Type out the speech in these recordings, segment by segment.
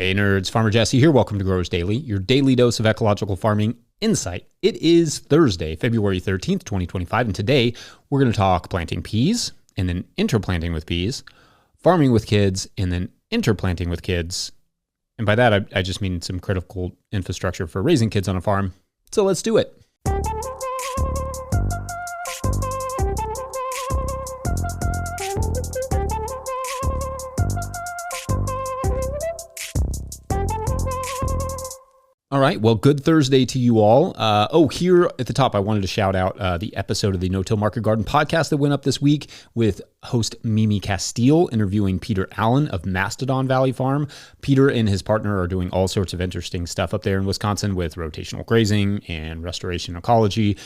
Hey nerds, Farmer Jesse here. Welcome to Growers Daily, your daily dose of ecological farming insight. It is Thursday, February 13th, 2025, and today we're going to talk planting peas and then interplanting with peas, farming with kids and then interplanting with kids. And by that, I just mean some critical infrastructure for raising kids on a farm. So let's do it. All right. Well, good Thursday to you all. Here at the top, I wanted to shout out the episode of the No-Till Market Garden podcast that went up this week with host Mimi Castile interviewing Peter Allen of Mastodon Valley Farm. Peter and his partner are doing all sorts of interesting stuff up there in Wisconsin with rotational grazing and restoration ecology.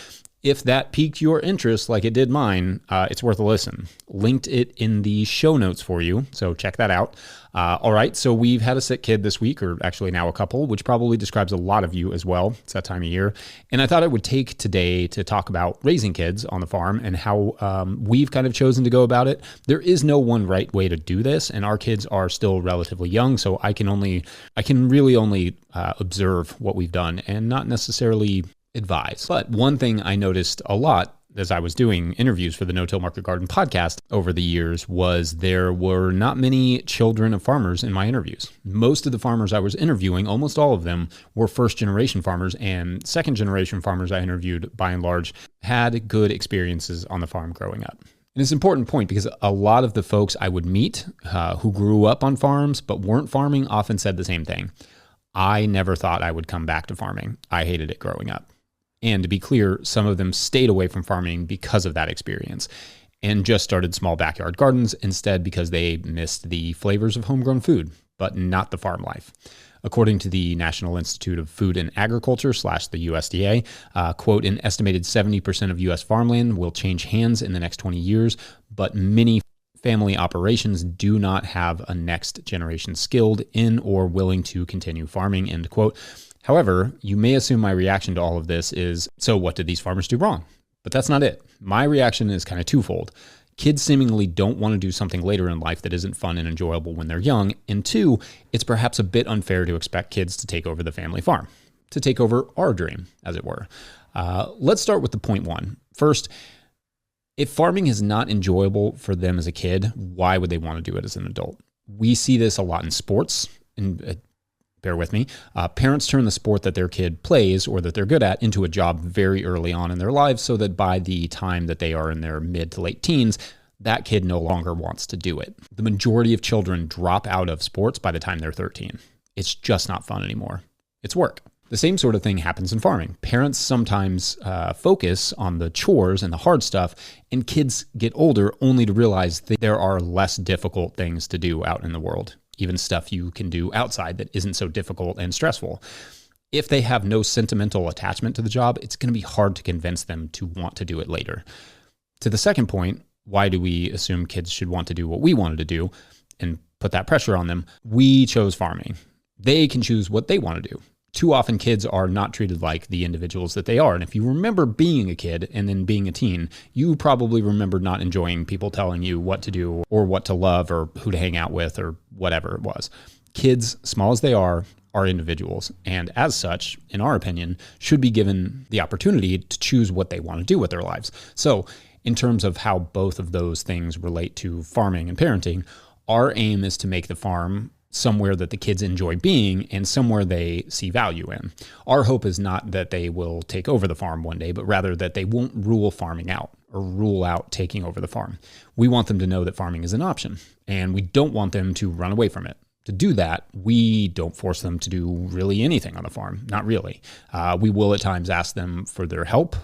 If that piqued your interest like it did mine, it's worth a listen. Linked it in the show notes for you, so check that out. All right, so we've had a sick kid this week, or actually now a couple, which probably describes a lot of you as well. It's that time of year. And I thought I would take today to talk about raising kids on the farm and how we've kind of chosen to go about it. There is no one right way to do this, and our kids are still relatively young, so I can really only observe what we've done and not necessarily advise. But one thing I noticed a lot as I was doing interviews for the No-Till Market Garden podcast over the years was there were not many children of farmers in my interviews. Most of the farmers I was interviewing, almost all of them, were first-generation farmers, and second-generation farmers I interviewed, by and large, had good experiences on the farm growing up. And it's an important point because a lot of the folks I would meet who grew up on farms but weren't farming often said the same thing. I never thought I would come back to farming. I hated it growing up. And to be clear, some of them stayed away from farming because of that experience and just started small backyard gardens instead because they missed the flavors of homegrown food, but not the farm life. According to the National Institute of Food and Agriculture / the USDA, quote, an estimated 70% of U.S. farmland will change hands in the next 20 years, but many family operations do not have a next generation skilled in or willing to continue farming, end quote. However, you may assume my reaction to all of this is, so what did these farmers do wrong? But that's not it. My reaction is kind of twofold. Kids seemingly don't want to do something later in life that isn't fun and enjoyable when they're young. And two, it's perhaps a bit unfair to expect kids to take over the family farm, to take over our dream, as it were. Let's start with the point one. First, if farming is not enjoyable for them as a kid, why would they want to do it as an adult? We see this a lot in sports, and bear with me, parents turn the sport that their kid plays or that they're good at into a job very early on in their lives so that by the time that they are in their mid to late teens, that kid no longer wants to do it. The majority of children drop out of sports by the time they're 13. It's just not fun anymore. It's work. The same sort of thing happens in farming. Parents sometimes focus on the chores and the hard stuff, and kids get older only to realize that there are less difficult things to do out in the world. Even stuff you can do outside that isn't so difficult and stressful. If they have no sentimental attachment to the job, it's going to be hard to convince them to want to do it later. To the second point, why do we assume kids should want to do what we wanted to do and put that pressure on them? We chose farming. They can choose what they want to do. Too often kids are not treated like the individuals that they are. And if you remember being a kid and then being a teen, you probably remember not enjoying people telling you what to do or what to love or who to hang out with or whatever it was. Kids, small as they are individuals. And as such, in our opinion, should be given the opportunity to choose what they want to do with their lives. So in terms of how both of those things relate to farming and parenting, our aim is to make the farm somewhere that the kids enjoy being and somewhere they see value in. Our hope is not that they will take over the farm one day, but rather that they won't rule farming out or rule out taking over the farm. We want them to know that farming is an option, and we don't want them to run away from it. To do that, we don't force them to do really anything on the farm. Not really. We will at times ask them for their help,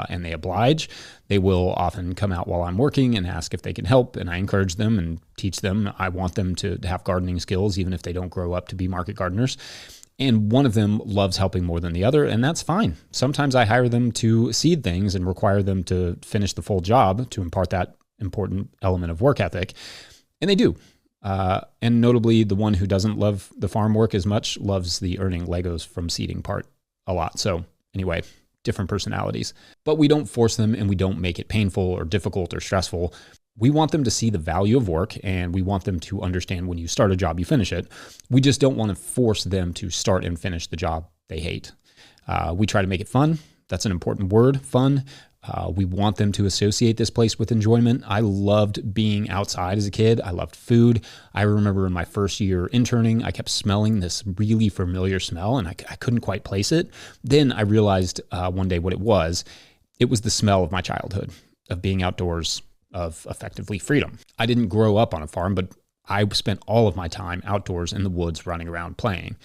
and they oblige. They will often come out while I'm working and ask if they can help, and I encourage them and teach them. I want them to have gardening skills, even if they don't grow up to be market gardeners. And one of them loves helping more than the other, and that's fine. Sometimes I hire them to seed things and require them to finish the full job to impart that important element of work ethic, and they do. And notably, the one who doesn't love the farm work as much loves the earning Legos from seeding part a lot. So anyway, different personalities. But we don't force them and we don't make it painful or difficult or stressful. We want them to see the value of work, and we want them to understand when you start a job, you finish it. We just don't want to force them to start and finish the job they hate. We try to make it fun. That's an important word, fun. We want them to associate this place with enjoyment. I loved being outside as a kid. I loved food. I remember in my first year interning, I kept smelling this really familiar smell, and I couldn't quite place it. Then I realized one day what it was. It was the smell of my childhood, of being outdoors, of effectively freedom. I didn't grow up on a farm, but I spent all of my time outdoors in the woods running around playing.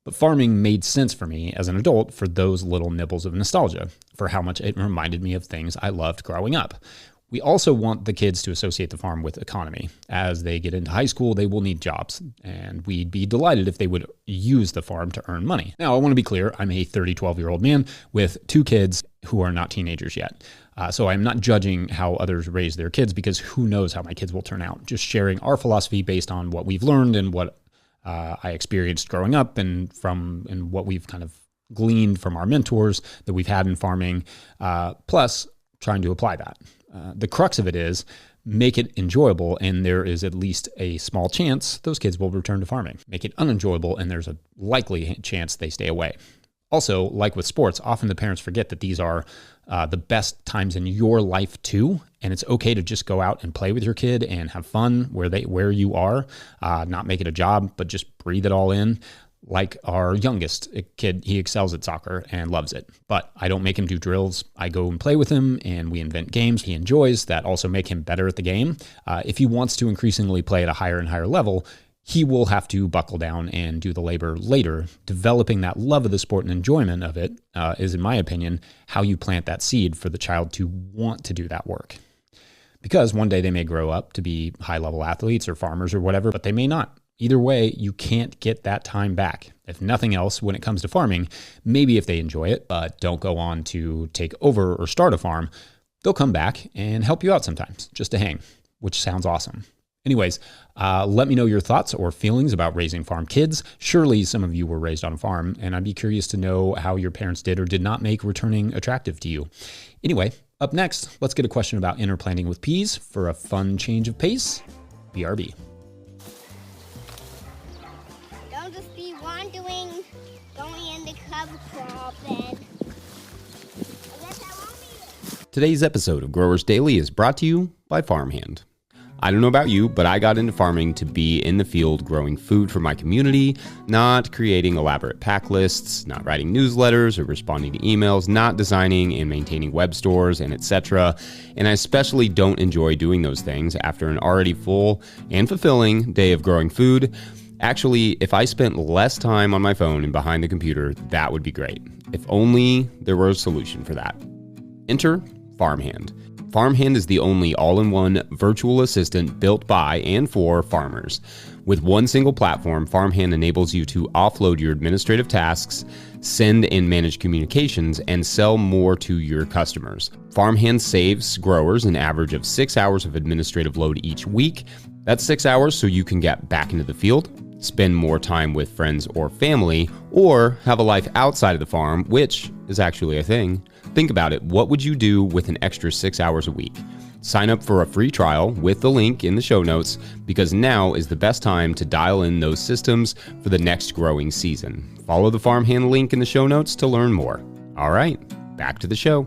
But farming made sense for me as an adult for those little nibbles of nostalgia, for how much it reminded me of things I loved growing up. We also want the kids to associate the farm with economy. As they get into high school, they will need jobs, and we'd be delighted if they would use the farm to earn money. Now, I want to be clear, I'm a 12-year-old man with 2 kids who are not teenagers yet. So I'm not judging how others raise their kids, because who knows how my kids will turn out. Just sharing our philosophy based on what we've learned and what I experienced growing up, and what we've kind of gleaned from our mentors that we've had in farming, plus trying to apply that. The crux of it is make it enjoyable, and there is at least a small chance those kids will return to farming. Make it unenjoyable, and there's a likely chance they stay away. Also, like with sports, often the parents forget that these are the best times in your life too, and it's okay to just go out and play with your kid and have fun where you are, not make it a job, but just breathe it all in. Like our youngest kid, he excels at soccer and loves it, but I don't make him do drills. I go and play with him, and we invent games he enjoys that also make him better at the game. If he wants to increasingly play at a higher and higher level, he will have to buckle down and do the labor later. Developing that love of the sport and enjoyment of it is, in my opinion, how you plant that seed for the child to want to do that work. Because one day they may grow up to be high-level athletes or farmers or whatever, but they may not. Either way, you can't get that time back. If nothing else, when it comes to farming, maybe if they enjoy it, but don't go on to take over or start a farm, they'll come back and help you out sometimes, just to hang, which sounds awesome. Anyways, let me know your thoughts or feelings about raising farm kids. Surely some of you were raised on a farm, and I'd be curious to know how your parents did or did not make returning attractive to you. Anyway, up next, let's get a question about interplanting with peas for a fun change of pace. BRB. Don't just be wandering, going in the cover crop then. Today's episode of Growers Daily is brought to you by Farmhand. I don't know about you, but I got into farming to be in the field growing food for my community, not creating elaborate pack lists, not writing newsletters or responding to emails, not designing and maintaining web stores, and etc. And I especially don't enjoy doing those things after an already full and fulfilling day of growing food. Actually, if I spent less time on my phone and behind the computer, that would be great. If only there were a solution for that. Enter Farmhand. Farmhand is the only all-in-one virtual assistant built by and for farmers. With one single platform, Farmhand enables you to offload your administrative tasks, send and manage communications, and sell more to your customers. Farmhand saves growers an average of 6 hours of administrative load each week. That's 6 hours so you can get back into the field, spend more time with friends or family, or have a life outside of the farm, which is actually a thing. Think about it. What would you do with an extra 6 hours a week? Sign up for a free trial with the link in the show notes, because now is the best time to dial in those systems for the next growing season. Follow the Farmhand link in the show notes to learn more. All right, back to the show.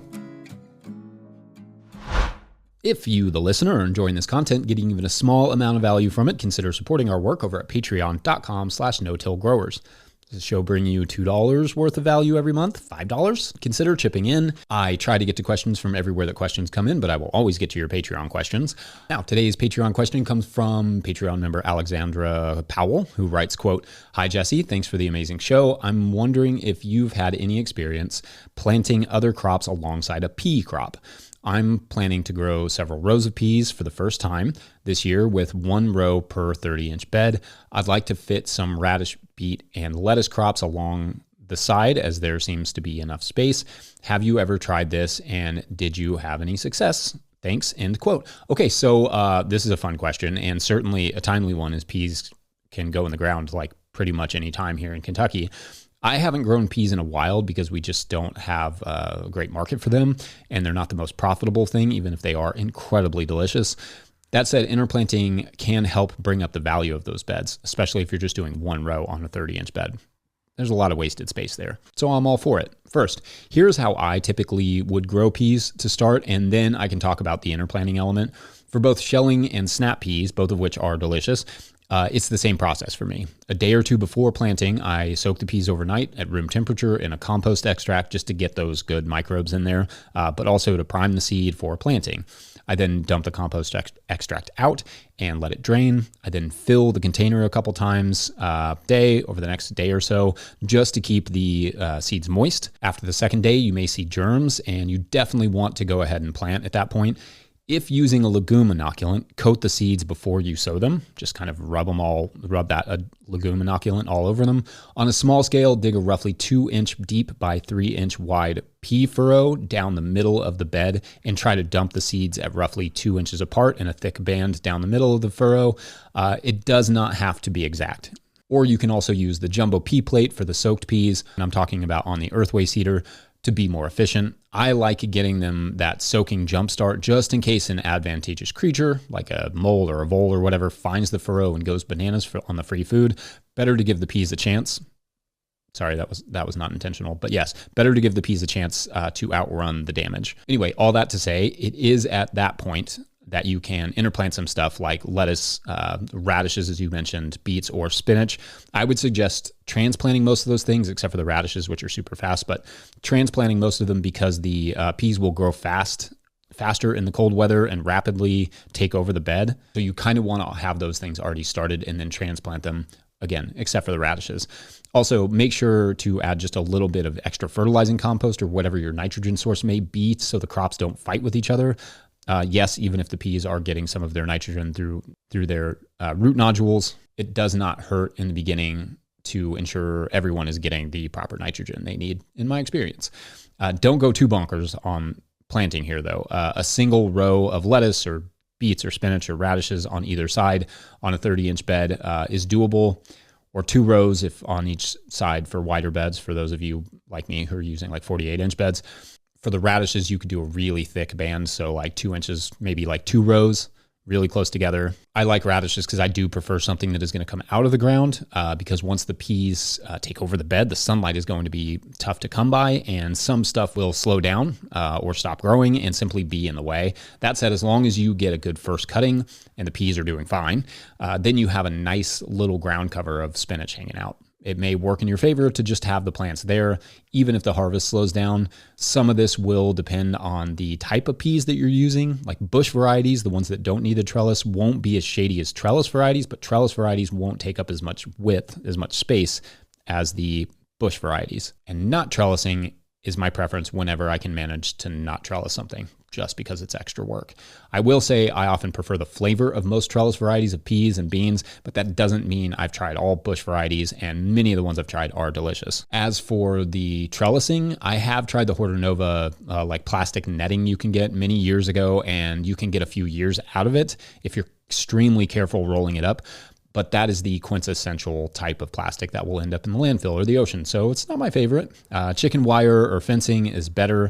If you, the listener, are enjoying this content, getting even a small amount of value from it, consider supporting our work over at patreon.com/no-till-growers. Does the show bring you $2 worth of value every month? $5? Consider chipping in. I try to get to questions from everywhere that questions come in, but I will always get to your Patreon questions. Now, today's Patreon question comes from Patreon member Alexandra Powell, who writes, quote, "Hi, Jesse. Thanks for the amazing show. I'm wondering if you've had any experience planting other crops alongside a pea crop. I'm planning to grow several rows of peas for the first time this year with 1 row per 30-inch bed. I'd like to fit some radish, beet, and lettuce crops along the side as there seems to be enough space. Have you ever tried this, and did you have any success? Thanks," end quote. Okay, so this is a fun question, and certainly a timely one, as peas can go in the ground like pretty much any time here in Kentucky. I haven't grown peas in a while because we just don't have a great market for them, and they're not the most profitable thing, even if they are incredibly delicious. That said, interplanting can help bring up the value of those beds, especially if you're just doing one row on a 30-inch bed. There's a lot of wasted space there. So I'm all for it. First, here's how I typically would grow peas to start, and then I can talk about the interplanting element. For both shelling and snap peas, both of which are delicious, it's the same process for me. A day or two before planting, I soak the peas overnight at room temperature in a compost extract just to get those good microbes in there, but also to prime the seed for planting. I then dump the compost extract out and let it drain. I then fill the container a couple times a day over the next day or so just to keep the seeds moist. After the second day, you may see germs, and you definitely want to go ahead and plant at that point. If using a legume inoculant, coat the seeds before you sow them. Just kind of rub that legume inoculant all over them. On a small scale, dig a roughly 2-inch deep by 3-inch wide pea furrow down the middle of the bed and try to dump the seeds at roughly 2 inches apart in a thick band down the middle of the furrow. It does not have to be exact. Or you can also use the jumbo pea plate for the soaked peas, and I'm talking about on the earthway seeder, to be more efficient. I like getting them that soaking jumpstart just in case an advantageous creature, like a mole or a vole or whatever, finds the furrow and goes bananas on the free food. Better to give the peas a chance. Sorry, that was not intentional, but yes, better to give the peas a chance to outrun the damage. Anyway, all that to say, it is at that point that you can interplant some stuff like lettuce, radishes, as you mentioned, beets, or spinach. I would suggest transplanting most of those things, except for the radishes, which are super fast, but transplanting most of them because the peas will grow faster in the cold weather and rapidly take over the bed. So you kind of want to have those things already started and then transplant them, again, except for the radishes. Also, make sure to add just a little bit of extra fertilizing compost or whatever your nitrogen source may be so the crops don't fight with each other. Yes, even if the peas are getting some of their nitrogen through their root nodules, it does not hurt in the beginning to ensure everyone is getting the proper nitrogen they need, in my experience. Don't go too bonkers on planting here, though. A single row of lettuce or beets or spinach or radishes on either side on a 30-inch bed is doable, or 2 rows if on each side for wider beds, for those of you like me who are using like 48-inch beds. For the radishes, you could do a really thick band, so like 2 inches, maybe like 2 rows, really close together. I like radishes because I do prefer something that is going to come out of the ground because once the peas take over the bed, the sunlight is going to be tough to come by, and some stuff will slow down or stop growing and simply be in the way. That said, as long as you get a good first cutting and the peas are doing fine, then you have a nice little ground cover of spinach hanging out. It may work in your favor to just have the plants there, even if the harvest slows down. Some of this will depend on the type of peas that you're using. Like bush varieties, the ones that don't need the trellis, won't be as shady as trellis varieties, but trellis varieties won't take up as much width, as much space as the bush varieties. And not trellising is my preference whenever I can manage to not trellis something, just because it's extra work. I will say I often prefer the flavor of most trellis varieties of peas and beans, but that doesn't mean I've tried all bush varieties, and many of the ones I've tried are delicious. As for the trellising, I have tried the Hortonova like plastic netting you can get many years ago, and you can get a few years out of it if you're extremely careful rolling it up. But that is the quintessential type of plastic that will end up in the landfill or the ocean. So it's not my favorite. Chicken wire or fencing is better,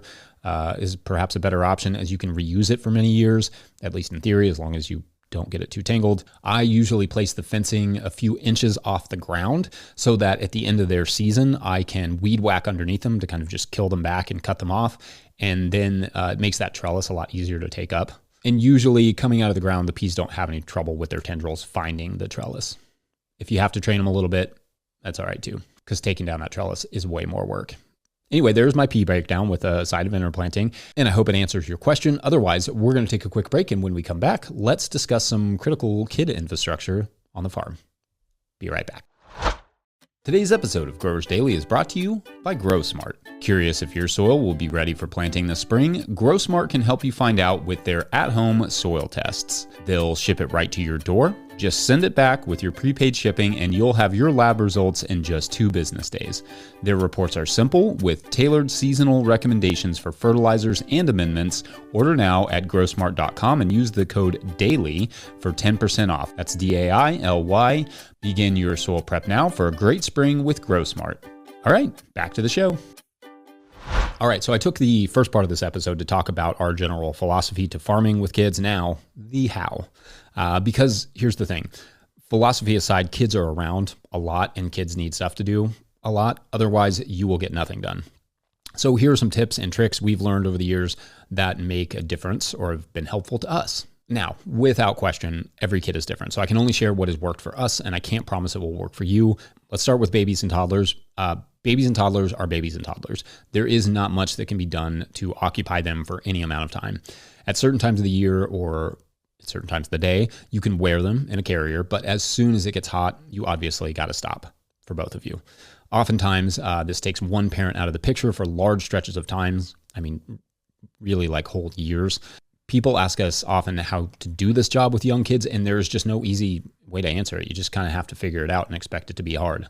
is perhaps a better option, as you can reuse it for many years, at least in theory, as long as you don't get it too tangled. I usually place the fencing a few inches off the ground so that at the end of their season, I can weed whack underneath them to kind of just kill them back and cut them off. And then it makes that trellis a lot easier to take up. And usually coming out of the ground, the peas don't have any trouble with their tendrils finding the trellis. If you have to train them a little bit, that's all right too, because taking down that trellis is way more work. Anyway, there's my pea breakdown with a side of interplanting, and I hope it answers your question. Otherwise, we're going to take a quick break, and when we come back, let's discuss some critical kid infrastructure on the farm. Be right back. Today's episode of Growers Daily is brought to you by GrowSmart. Curious if your soil will be ready for planting this spring? GrowSmart can help you find out with their at-home soil tests. They'll ship it right to your door. Just send it back with your prepaid shipping and you'll have your lab results in just 2 business days. Their reports are simple with tailored seasonal recommendations for fertilizers and amendments. Order now at growsmart.com and use the code DAILY for 10% off. That's DAILY. Begin your soil prep now for a great spring with GrowSmart. All right, back to the show. All right, so I took the first part of this episode to talk about our general philosophy to farming with kids. Now, the how. Because here's the thing. Philosophy aside, kids are around a lot and kids need stuff to do a lot. Otherwise, you will get nothing done. So here are some tips and tricks we've learned over the years that make a difference or have been helpful to us. Now, without question, every kid is different. So I can only share what has worked for us, and I can't promise it will work for you. Let's start with babies and toddlers. Babies and toddlers are babies and toddlers. There is not much that can be done to occupy them for any amount of time. At certain times of the year or at certain times of the day, you can wear them in a carrier, but as soon as it gets hot, you obviously got to stop for both of you. Oftentimes, this takes one parent out of the picture for large stretches of times. I mean, really like whole years. People ask us often how to do this job with young kids, and there's just no easy way to answer it. You just kind of have to figure it out and expect it to be hard.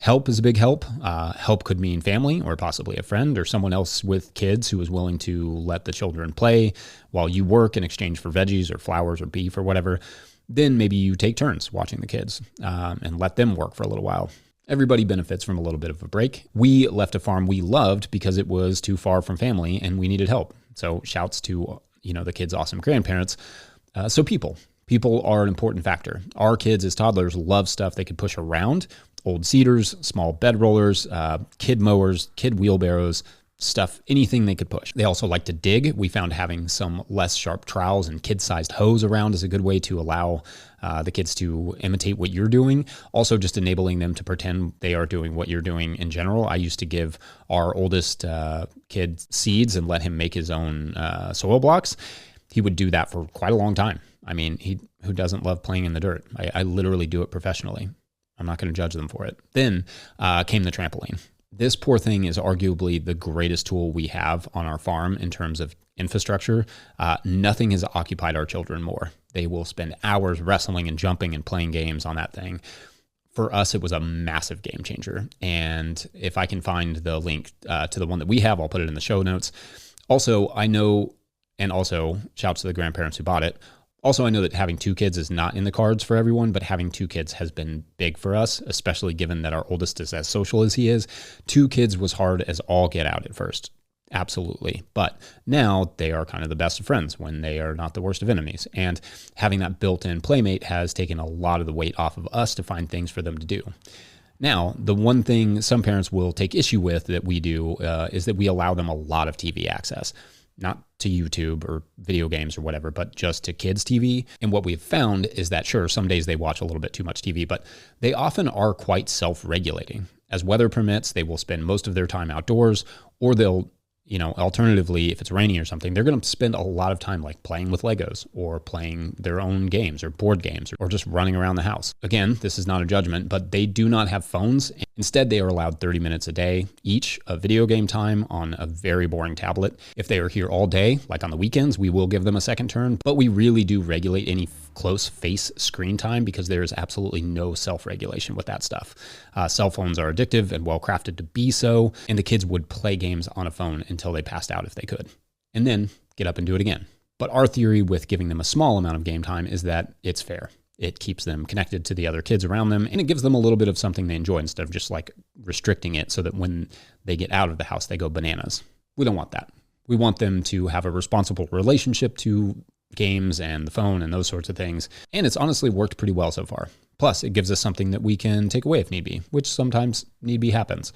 Help is a big help. Help could mean family or possibly a friend or someone else with kids who is willing to let the children play while you work in exchange for veggies or flowers or beef or whatever. Then maybe you take turns watching the kids and let them work for a little while. Everybody benefits from a little bit of a break. We left a farm we loved because it was too far from family and we needed help. So shouts to the kids' awesome grandparents. So people are an important factor. Our kids as toddlers love stuff they could push around. Old cedars, small bed rollers, kid mowers, kid wheelbarrows, stuff, anything they could push. They also like to dig. We found having some less sharp trowels and kid-sized hoes around is a good way to allow the kids to imitate what you're doing. Also just enabling them to pretend they are doing what you're doing in general. I used to give our oldest kid seeds and let him make his own soil blocks. He would do that for quite a long time. I mean, who doesn't love playing in the dirt? I literally do it professionally. I'm not going to judge them for it. Then came the trampoline. This poor thing is arguably the greatest tool we have on our farm in terms of infrastructure. Nothing has occupied our children more. They will spend hours wrestling and jumping and playing games on that thing. For us, it was a massive game changer. And if I can find the link to the one that we have, I'll put it in the show notes. Also, I know, and also shouts to the grandparents who bought it. Also, I know that having two kids is not in the cards for everyone, but having two kids has been big for us, especially given that our oldest is as social as he is. Two kids was hard as all get out at first. Absolutely. But now they are kind of the best of friends when they are not the worst of enemies. And having that built-in playmate has taken a lot of the weight off of us to find things for them to do. Now, the one thing some parents will take issue with that we do is that we allow them a lot of TV access. Not to YouTube or video games or whatever, but just to kids' TV. And what we've found is that, sure, some days they watch a little bit too much TV, but they often are quite self-regulating. As weather permits, they will spend most of their time outdoors, or they'll, alternatively, if it's raining or something, they're going to spend a lot of time like playing with Legos or playing their own games or board games or just running around the house. Again, this is not a judgment, but they do not have phones. Instead, they are allowed 30 minutes a day each of video game time on a very boring tablet. If they are here all day, like on the weekends, we will give them a second turn, but we really do regulate any close face screen time because there is absolutely no self-regulation with that stuff. Cell phones are addictive and well-crafted to be so, and the kids would play games on a phone until they passed out if they could, and then get up and do it again. But our theory with giving them a small amount of game time is that it's fair. It keeps them connected to the other kids around them, and it gives them a little bit of something they enjoy instead of just like restricting it so that when they get out of the house, they go bananas. We don't want that. We want them to have a responsible relationship to games and the phone and those sorts of things. And it's honestly worked pretty well so far. Plus, it gives us something that we can take away if need be, which sometimes need be happens.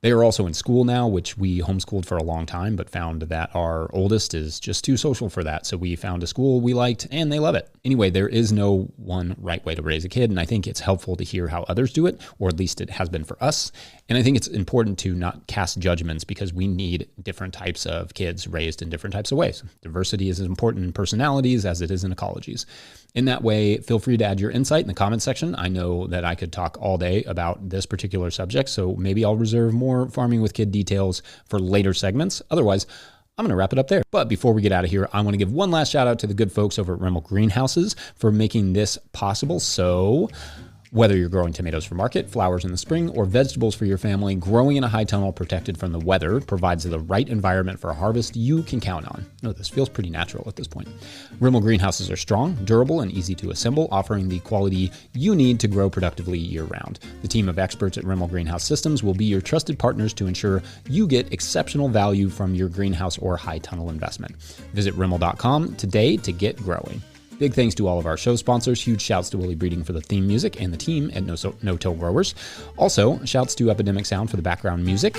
They are also in school now, which we homeschooled for a long time, but found that our oldest is just too social for that. So we found a school we liked and they love it. Anyway, there is no one right way to raise a kid. And I think it's helpful to hear how others do it, or at least it has been for us. And I think it's important to not cast judgments because we need different types of kids raised in different types of ways. Diversity is as important in personalities as it is in ecologies. In that way, feel free to add your insight in the comments section. I know that I could talk all day about this particular subject, so maybe I'll reserve more farming with kid details for later segments. Otherwise, I'm going to wrap it up there. But before we get out of here, I want to give one last shout out to the good folks over at Rimmel Greenhouses for making this possible. So Whether you're growing tomatoes for market, flowers in the spring, or vegetables for your family, growing in a high tunnel protected from the weather provides the right environment for a harvest you can count on. No, this feels pretty natural at this point. Rimmel greenhouses are strong, durable, and easy to assemble, offering the quality you need to grow productively year-round. The team of experts at Rimmel Greenhouse Systems will be your trusted partners to ensure you get exceptional value from your greenhouse or high tunnel investment. Visit Rimmel.com today to get growing. Big thanks to all of our show sponsors. Huge shouts to Willie Breeding for the theme music and the team at No-Till Growers. Also, shouts to Epidemic Sound for the background music.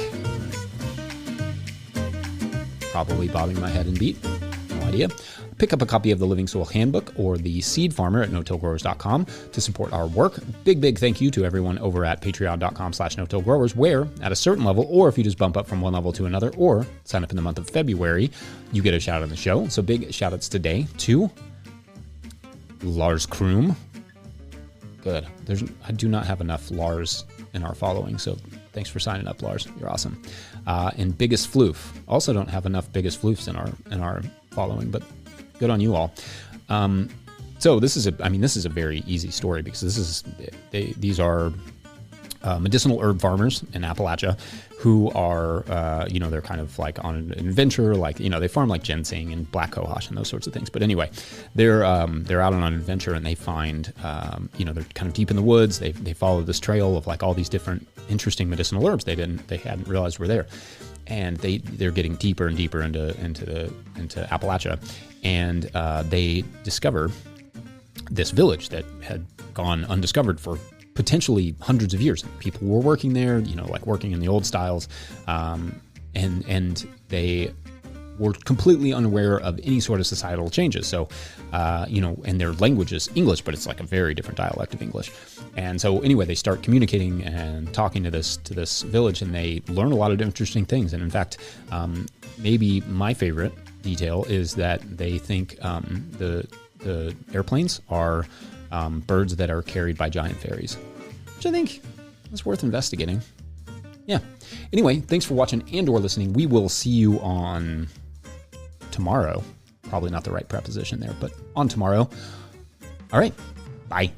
Probably bobbing my head in beat. No idea. Pick up a copy of the Living Soil Handbook or the Seed Farmer at NoTillGrowers.com to support our work. Big thank you to everyone over at Patreon.com/NoTillGrowers, where at a certain level, or if you just bump up from one level to another, or sign up in the month of February, you get a shout out on the show. So big shout outs today to Lars Kroom. Good. I do not have enough Lars in our following, so thanks for signing up, Lars. You're awesome. And Biggest Floof. Also don't have enough Biggest Floofs in our following, but good on you all. So this is a very easy story because these are medicinal herb farmers in Appalachia who are, they're kind of like on an adventure, like, they farm like ginseng and black cohosh and those sorts of things. But anyway, they're out on an adventure and they find, they're kind of deep in the woods. They follow this trail of like all these different interesting medicinal herbs they hadn't realized were there. And they're getting deeper and deeper into Appalachia. And they discover this village that had gone undiscovered for potentially hundreds of years. People were working there, like working in the old styles, and they were completely unaware of any sort of societal changes. So, and their language is English, but it's like a very different dialect of English. And so anyway, they start communicating and talking to this village, and they learn a lot of interesting things. And in fact, maybe my favorite detail is that they think the airplanes are birds that are carried by giant fairies, which I think is worth investigating. Yeah. Anyway, thanks for watching and or listening. We will see you on tomorrow. Probably not the right preposition there, but on tomorrow. All right. Bye.